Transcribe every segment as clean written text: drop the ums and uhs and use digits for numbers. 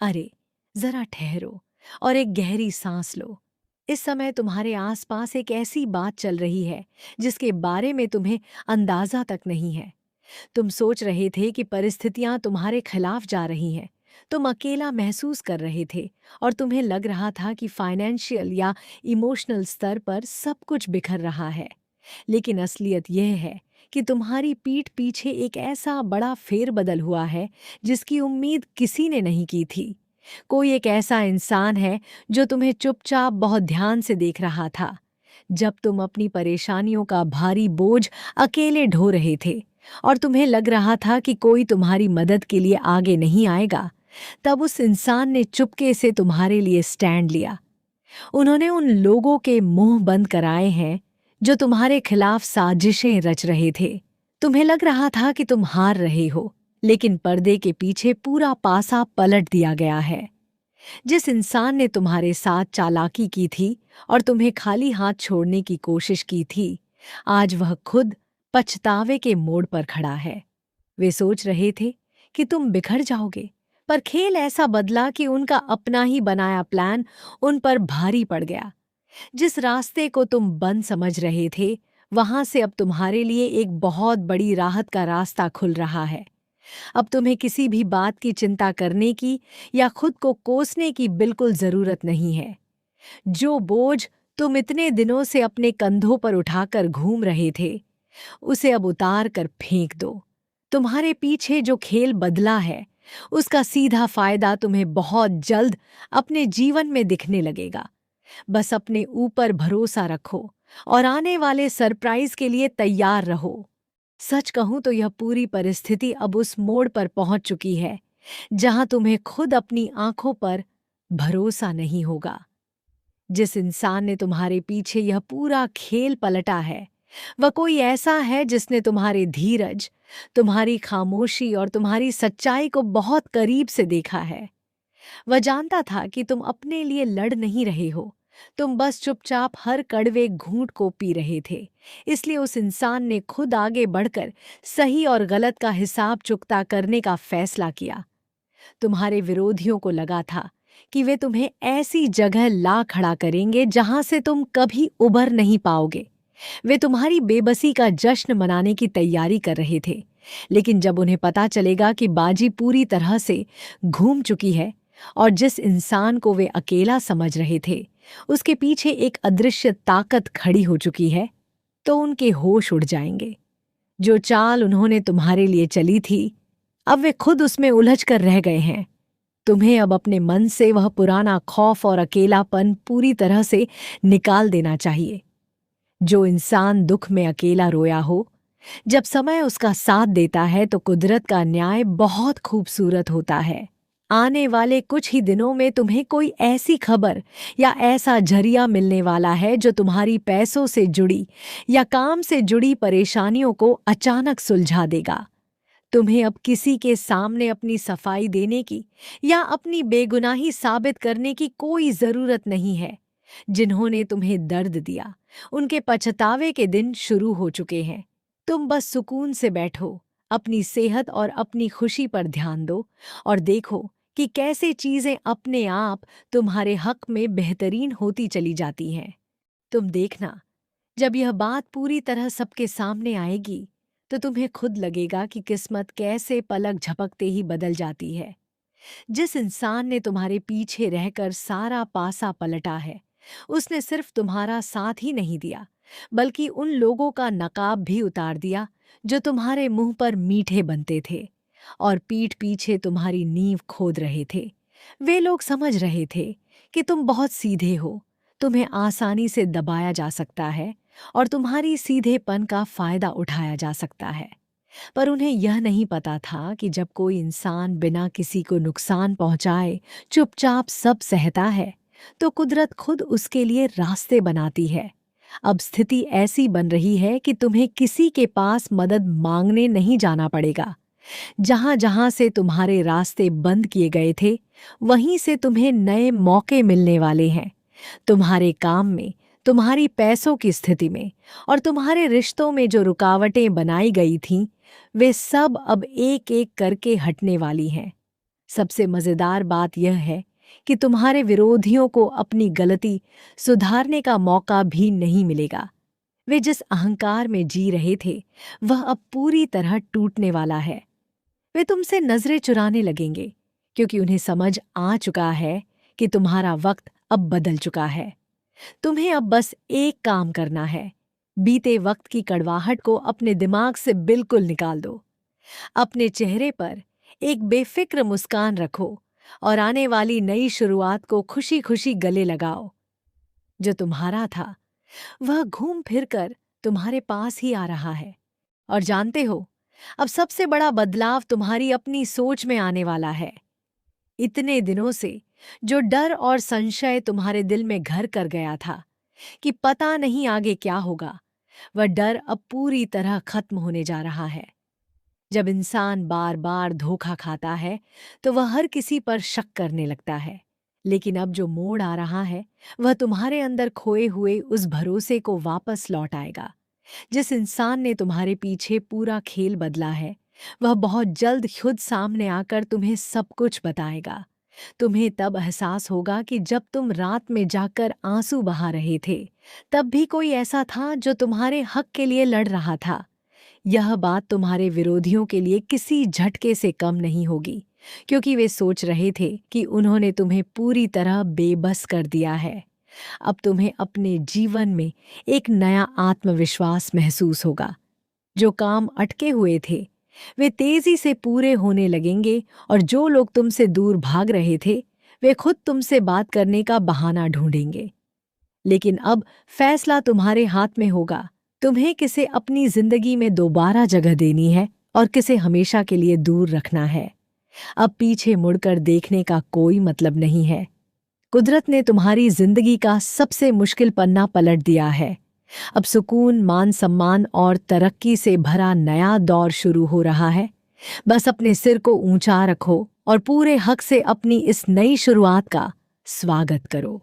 अरे, जरा ठहरो और एक गहरी सांस लो। इस समय तुम्हारे आसपास एक ऐसी बात चल रही है जिसके बारे में तुम्हें अंदाजा तक नहीं है। तुम सोच रहे थे कि परिस्थितियां तुम्हारे खिलाफ जा रही हैं। तुम अकेला महसूस कर रहे थे और तुम्हें लग रहा था कि फाइनेंशियल या इमोशनल स्तर पर सब कुछ बिखर रहा है। लेकिन असलियत यह है कि तुम्हारी पीठ पीछे एक ऐसा बड़ा फेरबदल हुआ है जिसकी उम्मीद किसी ने नहीं की थी। कोई एक ऐसा इंसान है जो तुम्हें चुपचाप बहुत ध्यान से देख रहा था जब तुम अपनी परेशानियों का भारी बोझ अकेले ढो रहे थे और तुम्हें लग रहा था कि कोई तुम्हारी मदद के लिए आगे नहीं आएगा। तब उस इंसान ने चुपके से तुम्हारे लिए स्टैंड लिया। उन्होंने उन लोगों के मुंह बंद कराए हैं जो तुम्हारे खिलाफ साजिशें रच रहे थे। तुम्हें लग रहा था कि तुम हार रहे हो, लेकिन पर्दे के पीछे पूरा पासा पलट दिया गया है। जिस इंसान ने तुम्हारे साथ चालाकी की थी और तुम्हें खाली हाथ छोड़ने की कोशिश की थी, आज वह खुद पछतावे के मोड़ पर खड़ा है। वे सोच रहे थे कि तुम बिखर जाओगे, पर खेल ऐसा बदला कि उनका अपना ही बनाया प्लान उन पर भारी पड़ गया। जिस रास्ते को तुम बंद समझ रहे थे, वहां से अब तुम्हारे लिए एक बहुत बड़ी राहत का रास्ता खुल रहा है। अब तुम्हें किसी भी बात की चिंता करने की या खुद को कोसने की बिल्कुल जरूरत नहीं है। जो बोझ तुम इतने दिनों से अपने कंधों पर उठाकर घूम रहे थे, उसे अब उतार कर फेंक दो। तुम्हारे पीछे जो खेल बदला है, उसका सीधा फायदा तुम्हें बहुत जल्द अपने जीवन में दिखने लगेगा। बस अपने ऊपर भरोसा रखो और आने वाले सरप्राइज के लिए तैयार रहो। सच कहूं तो यह पूरी परिस्थिति अब उस मोड़ पर पहुंच चुकी है जहां तुम्हें खुद अपनी आंखों पर भरोसा नहीं होगा। जिस इंसान ने तुम्हारे पीछे यह पूरा खेल पलटा है, वह कोई ऐसा है जिसने तुम्हारे धीरज, तुम्हारी खामोशी और तुम्हारी सच्चाई को बहुत करीब से देखा है। वह जानता था कि तुम अपने लिए लड़ नहीं रहे हो, तुम बस चुपचाप हर कड़वे घूंट को पी रहे थे। इसलिए उस इंसान ने खुद आगे बढ़कर सही और गलत का हिसाब चुकता करने का फैसला किया। तुम्हारे विरोधियों को लगा था कि वे तुम्हें ऐसी जगह ला खड़ा करेंगे जहां से तुम कभी उबर नहीं पाओगे। वे तुम्हारी बेबसी का जश्न मनाने की तैयारी कर रहे थे। लेकिन जब उन्हें पता चलेगा कि बाजी पूरी तरह से घूम चुकी है और जिस इंसान को वे अकेला समझ रहे थे, उसके पीछे एक अदृश्य ताकत खड़ी हो चुकी है, तो उनके होश उड़ जाएंगे। जो चाल उन्होंने तुम्हारे लिए चली थी, अब वे खुद उसमें उलझ कर रह गए हैं। तुम्हें अब अपने मन से वह पुराना खौफ और अकेलापन पूरी तरह से निकाल देना चाहिए। जो इंसान दुख में अकेला रोया हो, जब समय उसका साथ देता है तो कुदरत का न्याय बहुत खूबसूरत होता है। आने वाले कुछ ही दिनों में तुम्हें कोई ऐसी खबर या ऐसा जरिया मिलने वाला है जो तुम्हारी पैसों से जुड़ी या काम से जुड़ी परेशानियों को अचानक सुलझा देगा। तुम्हें अब किसी के सामने अपनी सफाई देने की या अपनी बेगुनाही साबित करने की कोई जरूरत नहीं है। जिन्होंने तुम्हें दर्द दिया, उनके पछतावे के दिन शुरू हो चुके हैं। तुम बस सुकून से बैठो, अपनी सेहत और अपनी खुशी पर ध्यान दो और देखो कि कैसे चीजें अपने आप तुम्हारे हक में बेहतरीन होती चली जाती हैं। तुम देखना, जब यह बात पूरी तरह सबके सामने आएगी, तो तुम्हें खुद लगेगा कि किस्मत कैसे पलक झपकते ही बदल जाती है। जिस इंसान ने तुम्हारे पीछे रहकर सारा पासा पलटा है, उसने सिर्फ तुम्हारा साथ ही नहीं दिया, बल्कि उन लोगों का नकाब भी उतार दिया जो तुम्हारे मुंह पर मीठे बनते थे और पीठ पीछे तुम्हारी नींव खोद रहे थे। वे लोग समझ रहे थे कि तुम बहुत सीधे हो, तुम्हें आसानी से दबाया जा सकता है और तुम्हारी सीधेपन का फायदा उठाया जा सकता है। पर उन्हें यह नहीं पता था कि जब कोई इंसान बिना किसी को नुकसान पहुंचाए चुपचाप सब सहता है, तो कुदरत खुद उसके लिए रास्ते बनाती है। अब स्थिति ऐसी बन रही है कि तुम्हें किसी के पास मदद मांगने नहीं जाना पड़ेगा। जहां जहां से तुम्हारे रास्ते बंद किए गए थे, वहीं से तुम्हें नए मौके मिलने वाले हैं। तुम्हारे काम में, तुम्हारी पैसों की स्थिति में और तुम्हारे रिश्तों में जो रुकावटें बनाई गई थीं, वे सब अब एक एक करके हटने वाली हैं। सबसे मजेदार बात यह है कि तुम्हारे विरोधियों को अपनी गलती सुधारने का मौका भी नहीं मिलेगा। वे जिस अहंकार में जी रहे थे, वह अब पूरी तरह टूटने वाला है। वे तुमसे नजरें चुराने लगेंगे, क्योंकि उन्हें समझ आ चुका है कि तुम्हारा वक्त अब बदल चुका है। तुम्हें अब बस एक काम करना है, बीते वक्त की कड़वाहट को अपने दिमाग से बिल्कुल निकाल दो। अपने चेहरे पर एक बेफिक्र मुस्कान रखो और आने वाली नई शुरुआत को खुशी खुशी गले लगाओ। जो तुम्हारा था वह घूम फिर कर तुम्हारे पास ही आ रहा है। और जानते हो, अब सबसे बड़ा बदलाव तुम्हारी अपनी सोच में आने वाला है। इतने दिनों से जो डर और संशय तुम्हारे दिल में घर कर गया था कि पता नहीं आगे क्या होगा, वह डर अब पूरी तरह खत्म होने जा रहा है। जब इंसान बार बार धोखा खाता है तो वह हर किसी पर शक करने लगता है। लेकिन अब जो मोड़ आ रहा है, वह तुम्हारे अंदर खोए हुए उस भरोसे को वापस लौट आएगा। जिस इंसान ने तुम्हारे पीछे पूरा खेल बदला है, वह बहुत जल्द खुद सामने आकर तुम्हें सब कुछ बताएगा। तुम्हें तब एहसास होगा कि जब तुम रात में जाकर आंसू बहा रहे थे, तब भी कोई ऐसा था जो तुम्हारे हक के लिए लड़ रहा था। यह बात तुम्हारे विरोधियों के लिए किसी झटके से कम नहीं होगी, क्योंकि वे सोच रहे थे कि उन्होंने तुम्हें पूरी तरह बेबस कर दिया है। अब तुम्हें अपने जीवन में एक नया आत्मविश्वास महसूस होगा। जो काम अटके हुए थे, वे तेजी से पूरे होने लगेंगे और जो लोग तुमसे दूर भाग रहे थे, वे खुद तुमसे बात करने का बहाना ढूंढेंगे। लेकिन अब फैसला तुम्हारे हाथ में होगा। तुम्हें किसे अपनी जिंदगी में दोबारा जगह देनी है और किसे हमेशा के लिए दूर रखना है। अब पीछे मुड़कर देखने का कोई मतलब नहीं है। कुदरत ने तुम्हारी जिंदगी का सबसे मुश्किल पन्ना पलट दिया है। अब सुकून, मान सम्मान और तरक्की से भरा नया दौर शुरू हो रहा है। बस अपने सिर को ऊंचा रखो और पूरे हक से अपनी इस नई शुरुआत का स्वागत करो।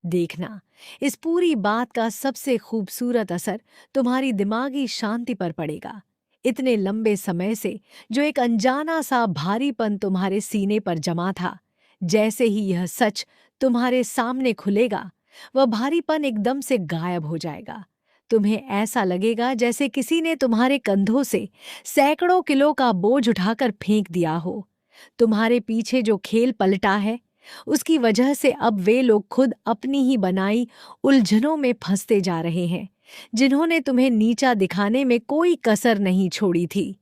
देखना, इस पूरी बात का सबसे खूबसूरत असर तुम्हारी दिमागी शांति पर पड़ेगा। इतने लंबे समय से जो एक अनजाना सा भारीपन तुम्हारे सीने पर जमा था, जैसे ही यह सच तुम्हारे सामने खुलेगा, वह भारीपन एकदम से गायब हो जाएगा। तुम्हें ऐसा लगेगा जैसे किसी ने तुम्हारे कंधों से सैकड़ों किलो का बोझ उठाकर फेंक दिया हो। तुम्हारे पीछे जो खेल पलटा है, उसकी वजह से अब वे लोग खुद अपनी ही बनाई उलझनों में फंसते जा रहे हैं, जिन्होंने तुम्हें नीचा दिखाने में कोई कसर नहीं छोड़ी थी।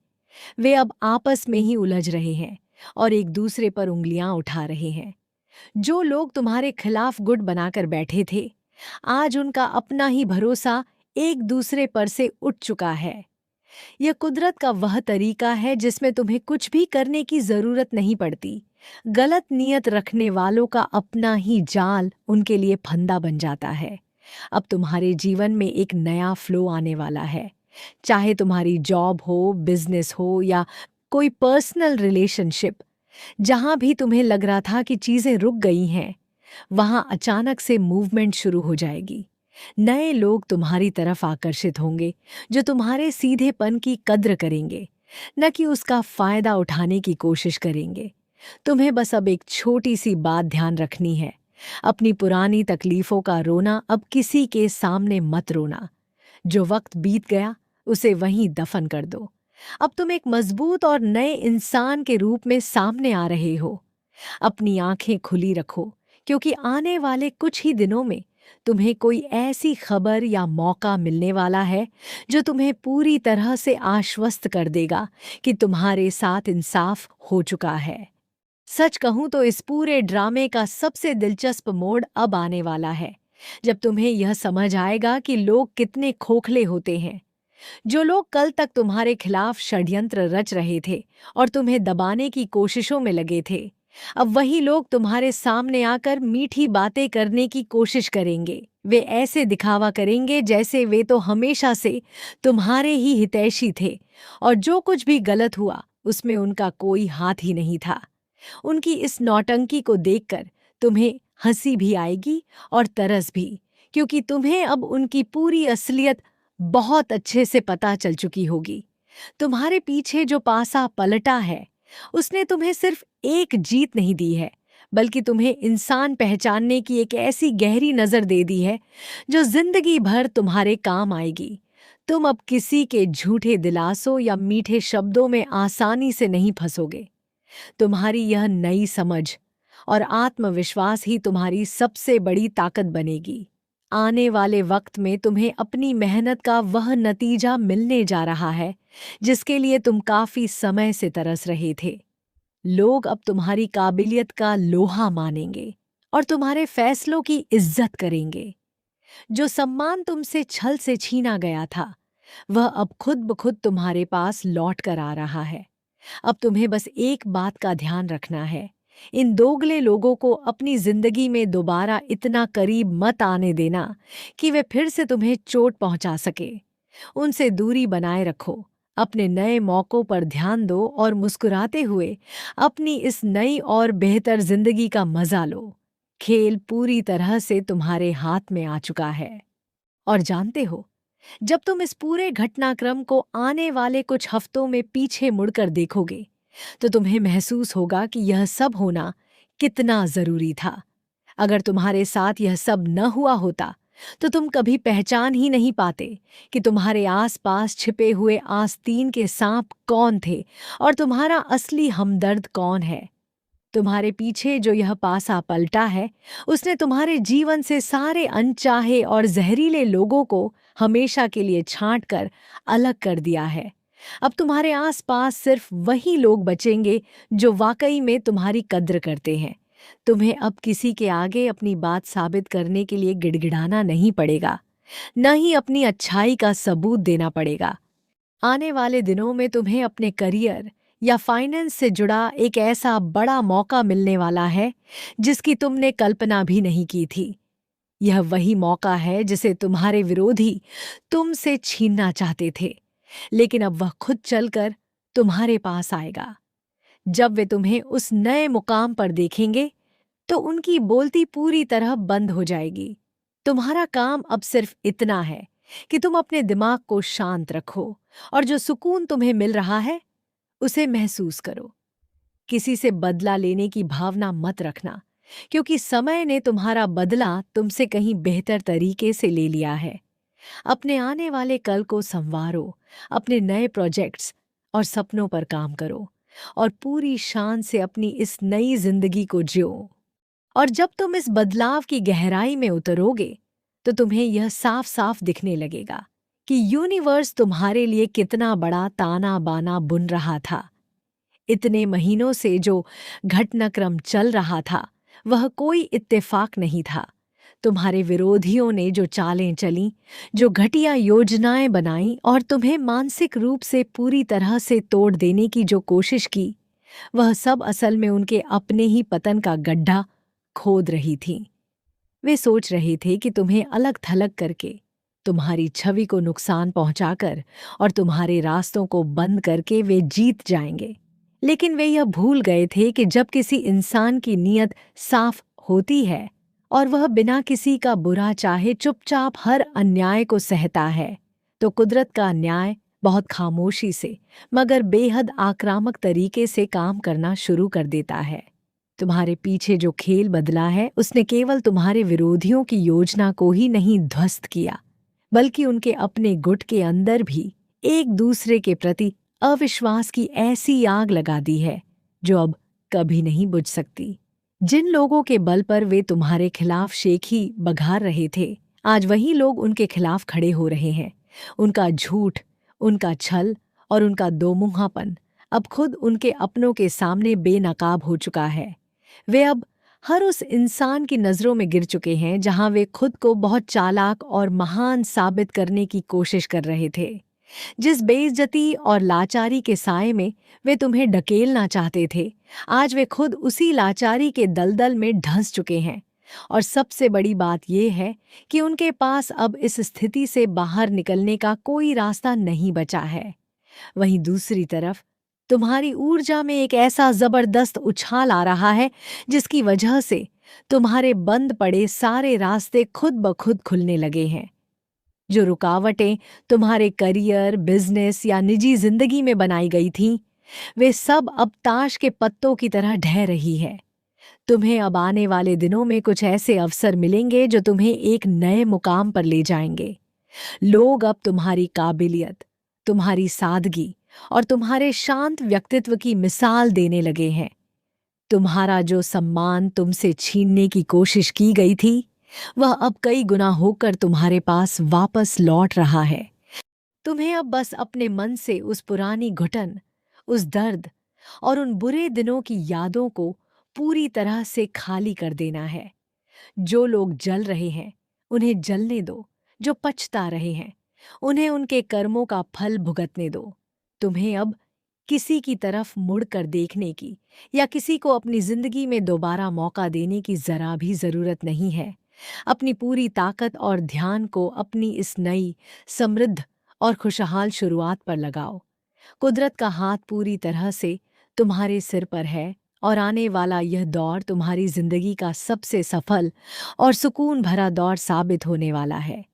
वे अब आपस में ही उलझ रहे हैं और एक दूसरे पर उंगलियां उठा रहे हैं। जो लोग तुम्हारे खिलाफ गुट बनाकर बैठे थे, आज उनका अपना ही भरोसा एक दूसरे पर से उठ चुका है। यह कुदरत का वह तरीका है जिसमें तुम्हें कुछ भी करने की जरूरत नहीं पड़ती। गलत नीयत रखने वालों का अपना ही जाल उनके लिए फंदा बन जाता है। अब तुम्हारे जीवन में एक नया फ्लो आने वाला है। चाहे तुम्हारी जॉब हो, बिजनेस हो या कोई पर्सनल रिलेशनशिप, जहां भी तुम्हें लग रहा था कि चीजें रुक गई हैं, वहां अचानक से मूवमेंट शुरू हो जाएगी। नए लोग तुम्हारी तरफ आकर्षित होंगे, जो तुम्हारे सीधेपन की कद्र करेंगे, न कि उसका फायदा उठाने की कोशिश करेंगे। तुम्हें बस अब एक छोटी सी बात ध्यान रखनी है। अपनी पुरानी तकलीफों का रोना अब किसी के सामने मत रोना। जो वक्त बीत गया, उसे वहीं दफन कर दो। अब तुम एक मजबूत और नए इंसान के रूप में सामने आ रहे हो। अपनी आंखें खुली रखो, क्योंकि आने वाले कुछ ही दिनों में तुम्हें कोई ऐसी खबर या मौका मिलने वाला है जो तुम्हें पूरी तरह से आश्वस्त कर देगा कि तुम्हारे साथ इंसाफ हो चुका है। सच कहूं तो इस पूरे ड्रामे का सबसे दिलचस्प मोड़ अब आने वाला है, जब तुम्हें यह समझ आएगा कि लोग कितने खोखले होते हैं। जो लोग कल तक तुम्हारे खिलाफ षड्यंत्र रच रहे थे और तुम्हें दबाने की कोशिशों में लगे थे, अब वही लोग तुम्हारे सामने आकर मीठी बातें करने की कोशिश करेंगे। वे ऐसे दिखावा करेंगे जैसे वे तो हमेशा से तुम्हारे ही हितैषी थे और जो कुछ भी गलत हुआ उसमें उनका कोई हाथ ही नहीं था। उनकी इस नौटंकी को देखकर तुम्हें हंसी भी आएगी और तरस भी, क्योंकि तुम्हें अब उनकी पूरी असलियत बहुत अच्छे से पता चल चुकी होगी। तुम्हारे पीछे जो पासा पलटा है, उसने तुम्हें सिर्फ एक जीत नहीं दी है, बल्कि तुम्हें इंसान पहचानने की एक ऐसी गहरी नज़र दे दी है जो जिंदगी भर तुम्हारे काम आएगी। तुम अब किसी के झूठे दिलासों या मीठे शब्दों में आसानी से नहीं फंसोगे। तुम्हारी यह नई समझ और आत्मविश्वास ही तुम्हारी सबसे बड़ी ताकत बनेगी। आने वाले वक्त में तुम्हें अपनी मेहनत का वह नतीजा मिलने जा रहा है जिसके लिए तुम काफी समय से तरस रहे थे। लोग अब तुम्हारी काबिलियत का लोहा मानेंगे और तुम्हारे फैसलों की इज्जत करेंगे। जो सम्मान तुमसे छल से छीना गया था, वह अब खुद ब खुद तुम्हारे पास लौट कर आ रहा है। अब तुम्हें बस एक बात का ध्यान रखना है, इन दोगले लोगों को अपनी जिंदगी में दोबारा इतना करीब मत आने देना कि वे फिर से तुम्हें चोट पहुंचा सके। उनसे दूरी बनाए रखो, अपने नए मौक़ों पर ध्यान दो और मुस्कुराते हुए अपनी इस नई और बेहतर जिंदगी का मजा लो। खेल पूरी तरह से तुम्हारे हाथ में आ चुका है। और जानते हो, जब तुम इस पूरे घटनाक्रम को आने वाले कुछ हफ्तों में पीछे मुड़कर देखोगे, तो तुम्हें महसूस होगा कि यह सब होना कितना जरूरी था। अगर तुम्हारे साथ यह सब न हुआ होता, तो तुम कभी पहचान ही नहीं पाते कि तुम्हारे आसपास छिपे हुए आस्तीन के सांप कौन थे और तुम्हारा असली हमदर्द कौन है। तुम्हारे पीछे जो यह पासा पलटा है, उसने तुम्हारे जीवन से सारे अनचाहे और जहरीले लोगों को हमेशा के लिए छांट कर अलग कर दिया है। अब तुम्हारे आसपास सिर्फ वही लोग बचेंगे जो वाकई में तुम्हारी कद्र करते हैं। तुम्हें अब किसी के आगे अपनी बात साबित करने के लिए गिड़गिड़ाना नहीं पड़ेगा, न ही अपनी अच्छाई का सबूत देना पड़ेगा। आने वाले दिनों में तुम्हें अपने करियर या फाइनेंस से जुड़ा एक ऐसा बड़ा मौका मिलने वाला है जिसकी तुमने कल्पना भी नहीं की थी। यह वही मौका है जिसे तुम्हारे विरोधी तुमसे छीनना चाहते थे, लेकिन अब वह खुद चलकर तुम्हारे पास आएगा। जब वे तुम्हें उस नए मुकाम पर देखेंगे, तो उनकी बोलती पूरी तरह बंद हो जाएगी। तुम्हारा काम अब सिर्फ इतना है कि तुम अपने दिमाग को शांत रखो और जो सुकून तुम्हें मिल रहा है उसे महसूस करो। किसी से बदला लेने की भावना मत रखना, क्योंकि समय ने तुम्हारा बदला तुमसे कहीं बेहतर तरीके से ले लिया है। अपने आने वाले कल को संवारो, अपने नए प्रोजेक्ट्स और सपनों पर काम करो और पूरी शान से अपनी इस नई जिंदगी को जियो। और जब तुम इस बदलाव की गहराई में उतरोगे, तो तुम्हें यह साफ साफ दिखने लगेगा कि यूनिवर्स तुम्हारे लिए कितना बड़ा ताना बाना बुन रहा था। इतने महीनों से जो घटनाक्रम चल रहा था, वह कोई इत्तेफाक नहीं था। तुम्हारे विरोधियों ने जो चालें चली, जो घटिया योजनाएं बनाई और तुम्हें मानसिक रूप से पूरी तरह से तोड़ देने की जो कोशिश की, वह सब असल में उनके अपने ही पतन का गड्ढा खोद रही थी। वे सोच रहे थे कि तुम्हें अलग थलग करके, तुम्हारी छवि को नुकसान पहुंचाकर और तुम्हारे रास्तों को बंद करके वे जीत जाएंगे। लेकिन वे यह भूल गए थे कि जब किसी इंसान की नीयत साफ होती है और वह बिना किसी का बुरा चाहे चुपचाप हर अन्याय को सहता है, तो कुदरत का न्याय बहुत खामोशी से मगर बेहद आक्रामक तरीके से काम करना शुरू कर देता है। तुम्हारे पीछे जो खेल बदला है, उसने केवल तुम्हारे विरोधियों की योजना को ही नहीं ध्वस्त किया, बल्कि उनके अपने गुट के अंदर भी एक दूसरे के प्रति अविश्वास की ऐसी आग लगा दी है जो अब कभी नहीं बुझ सकती। जिन लोगों के बल पर वे तुम्हारे खिलाफ शेखी बघार रहे थे, आज वही लोग उनके खिलाफ खड़े हो रहे हैं। उनका झूठ, उनका छल और उनका दोमुंहापन अब खुद उनके अपनों के सामने बेनकाब हो चुका है। वे अब हर उस इंसान की नज़रों में गिर चुके हैं जहां वे खुद को बहुत चालाक और महान साबित करने की कोशिश कर रहे थे। जिस बेइज्जती और लाचारी के साए में वे तुम्हें ढकेलना चाहते थे, आज वे खुद उसी लाचारी के दलदल में धंस चुके हैं। और सबसे बड़ी बात यह है कि उनके पास अब इस स्थिति से बाहर निकलने का कोई रास्ता नहीं बचा है। वहीं दूसरी तरफ तुम्हारी ऊर्जा में एक ऐसा जबरदस्त उछाल आ रहा है जिसकी वजह से तुम्हारे बंद पड़े सारे रास्ते खुद ब खुद खुलने लगे हैं। जो रुकावटें तुम्हारे करियर, बिजनेस या निजी जिंदगी में बनाई गई थीं, वे सब अब ताश के पत्तों की तरह ढह रही है। तुम्हें अब आने वाले दिनों में कुछ ऐसे अवसर मिलेंगे जो तुम्हें एक नए मुकाम पर ले जाएंगे। लोग अब तुम्हारी काबिलियत, तुम्हारी सादगी और तुम्हारे शांत व्यक्तित्व की मिसाल देने लगे हैं। तुम्हारा जो सम्मान तुमसे छीनने की कोशिश की गई थी, वह अब कई गुना होकर तुम्हारे पास वापस लौट रहा है। तुम्हें अब बस अपने मन से उस पुरानी घुटन, उस दर्द और उन बुरे दिनों की यादों को पूरी तरह से खाली कर देना है। जो लोग जल रहे हैं, उन्हें जलने दो। जो पछता रहे हैं, उन्हें उनके कर्मों का फल भुगतने दो। तुम्हें अब किसी की तरफ मुड़कर देखने की या किसी को अपनी जिंदगी में दोबारा मौका देने की जरा भी जरूरत नहीं है। अपनी पूरी ताकत और ध्यान को अपनी इस नई, समृद्ध और खुशहाल शुरुआत पर लगाओ। कुदरत का हाथ पूरी तरह से तुम्हारे सिर पर है और आने वाला यह दौर तुम्हारी जिंदगी का सबसे सफल और सुकून भरा दौर साबित होने वाला है।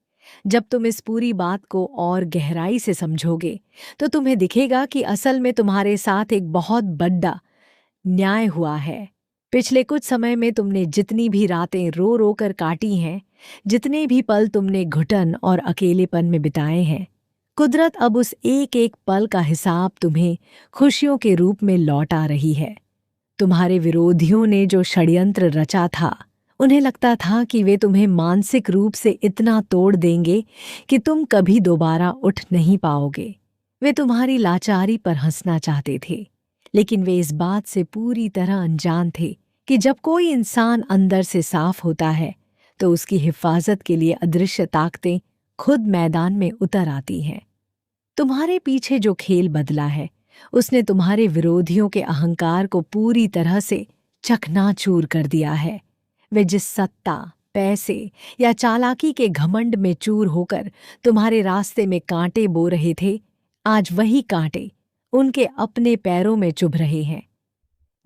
जब तुम इस पूरी बात को और गहराई से समझोगे, तो तुम्हें दिखेगा कि असल में तुम्हारे साथ एक बहुत बड़ा न्याय हुआ है। पिछले कुछ समय में तुमने जितनी भी रातें रो रो कर काटी हैं, जितने भी पल तुमने घुटन और अकेलेपन में बिताए हैं, कुदरत अब उस एक एक पल का हिसाब तुम्हें खुशियों के रूप में लौटा रही है। तुम्हारे विरोधियों ने जो षड्यंत्र रचा था, उन्हें लगता था कि वे तुम्हें मानसिक रूप से इतना तोड़ देंगे कि तुम कभी दोबारा उठ नहीं पाओगे। वे तुम्हारी लाचारी पर हंसना चाहते थे, लेकिन वे इस बात से पूरी तरह अनजान थे कि जब कोई इंसान अंदर से साफ होता है, तो उसकी हिफाजत के लिए अदृश्य ताकतें खुद मैदान में उतर आती हैं। तुम्हारे पीछे जो खेल बदला है, उसने तुम्हारे विरोधियों के अहंकार को पूरी तरह से चकनाचूर कर दिया है। वे जिस सत्ता, पैसे या चालाकी के घमंड में चूर होकर तुम्हारे रास्ते में कांटे बो रहे थे, आज वही कांटे उनके अपने पैरों में चुभ रहे हैं।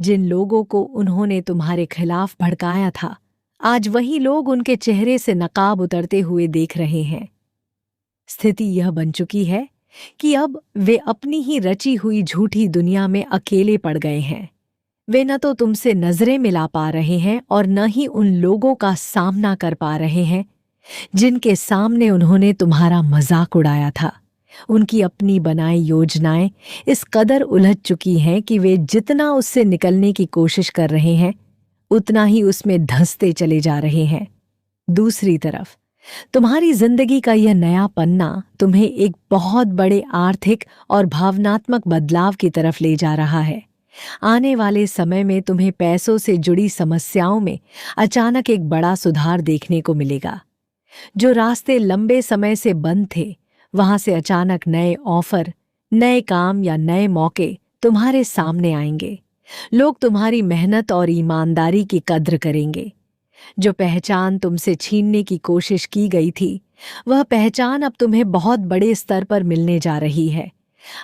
जिन लोगों को उन्होंने तुम्हारे खिलाफ भड़काया था, आज वही लोग उनके चेहरे से नकाब उतरते हुए देख रहे हैं। स्थिति यह बन चुकी है कि अब वे अपनी ही रची हुई झूठी दुनिया में अकेले पड़ गए हैं। वे न तो तुमसे नजरें मिला पा रहे हैं और न ही उन लोगों का सामना कर पा रहे हैं जिनके सामने उन्होंने तुम्हारा मजाक उड़ाया था। उनकी अपनी बनाई योजनाएं इस कदर उलझ चुकी हैं कि वे जितना उससे निकलने की कोशिश कर रहे हैं, उतना ही उसमें धंसते चले जा रहे हैं। दूसरी तरफ तुम्हारी जिंदगी का यह नया पन्ना तुम्हें एक बहुत बड़े आर्थिक और भावनात्मक बदलाव की तरफ ले जा रहा है। आने वाले समय में तुम्हें पैसों से जुड़ी समस्याओं में अचानक एक बड़ा सुधार देखने को मिलेगा। जो रास्ते लंबे समय से बंद थे, वहां से अचानक नए ऑफर, नए काम या नए मौके तुम्हारे सामने आएंगे। लोग तुम्हारी मेहनत और ईमानदारी की कद्र करेंगे। जो पहचान तुमसे छीनने की कोशिश की गई थी, वह पहचान अब तुम्हें बहुत बड़े स्तर पर मिलने जा रही है।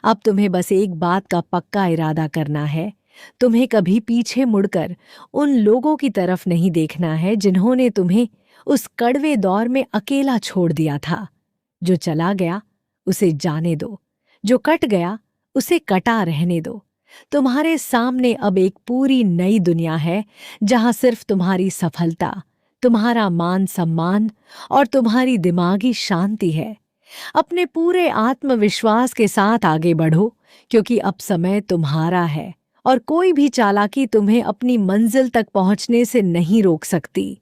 अब तुम्हें बस एक बात का पक्का इरादा करना है। तुम्हें कभी पीछे मुड़कर उन लोगों की तरफ नहीं देखना है जिन्होंने तुम्हें उस कड़वे दौर में अकेला छोड़ दिया था। जो चला गया, उसे जाने दो। जो कट गया, उसे कटा रहने दो। तुम्हारे सामने अब एक पूरी नई दुनिया है, जहां सिर्फ तुम्हारी सफलता, तुम्हारा मान सम्मान और तुम्हारी दिमागी शांति है। अपने पूरे आत्मविश्वास के साथ आगे बढ़ो, क्योंकि अब समय तुम्हारा है और कोई भी चालाकी तुम्हें अपनी मंजिल तक पहुंचने से नहीं रोक सकती।